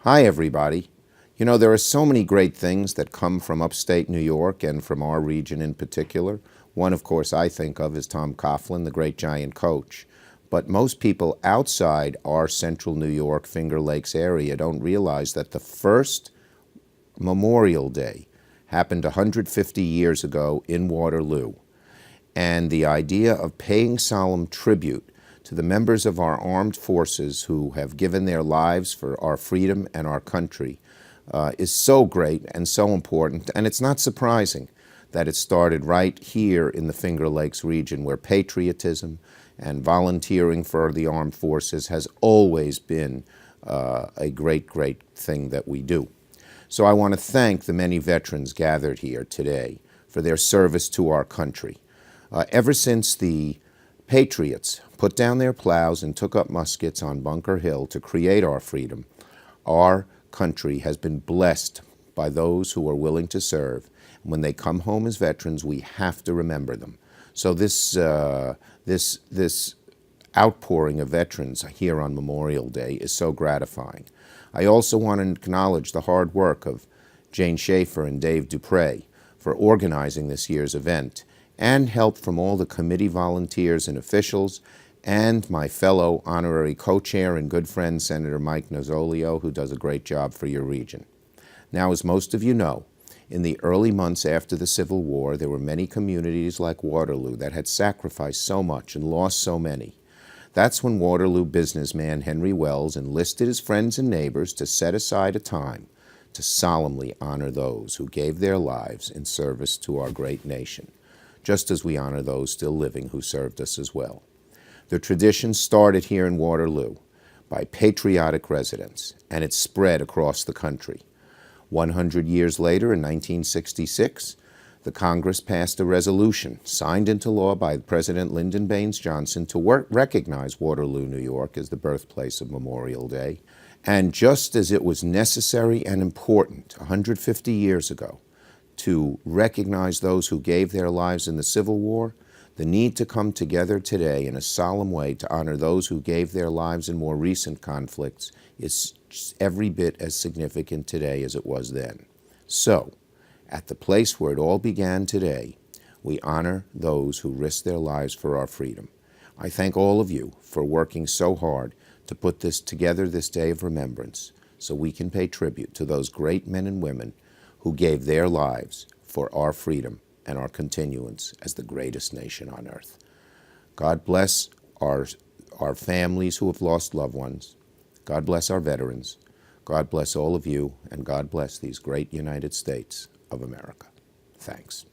Hi, everybody. You know, there are so many great things that come from upstate New York and from our region in particular. One, of course, I think of is Tom Coughlin, the great giant coach. But most people outside our central New York, Finger Lakes area don't realize that the first Memorial Day happened 150 years ago in Waterloo. And the idea of paying solemn tribute to the members of our armed forces who have given their lives for our freedom and our country is so great and so important. And it's not surprising that it started right here in the Finger Lakes region, where patriotism and volunteering for the armed forces has always been a great, great thing that we do. So I want to thank the many veterans gathered here today for their service to our country. Ever since the Patriots put down their plows and took up muskets on Bunker Hill to create our freedom, our country has been blessed by those who are willing to serve. When they come home as veterans, we have to remember them. So this outpouring of veterans here on Memorial Day is so gratifying. I also want to acknowledge the hard work of Jane Schaefer and Dave Dupre for organizing this year's event, and help from all the committee volunteers and officials, and my fellow honorary co-chair and good friend, Senator Mike Nozzolio, who does a great job for your region. Now, as most of you know, in the early months after the Civil War, there were many communities like Waterloo that had sacrificed so much and lost so many. That's when Waterloo businessman Henry Wells enlisted his friends and neighbors to set aside a time to solemnly honor those who gave their lives in service to our great nation, just as we honor those still living who served us as well. The tradition started here in Waterloo by patriotic residents, and it spread across the country. 100 years later, in 1966, the Congress passed a resolution signed into law by President Lyndon Baines Johnson to recognize Waterloo, New York, as the birthplace of Memorial Day. And just as it was necessary and important 150 years ago to recognize those who gave their lives in the Civil War, the need to come together today in a solemn way to honor those who gave their lives in more recent conflicts is every bit as significant today as it was then. So, at the place where it all began today, we honor those who risked their lives for our freedom. I thank all of you for working so hard to put this together this day of remembrance so we can pay tribute to those great men and women who gave their lives for our freedom and our continuance as the greatest nation on earth. God bless our families who have lost loved ones. God bless our veterans. God bless all of you, and God bless these great United States of America. Thanks.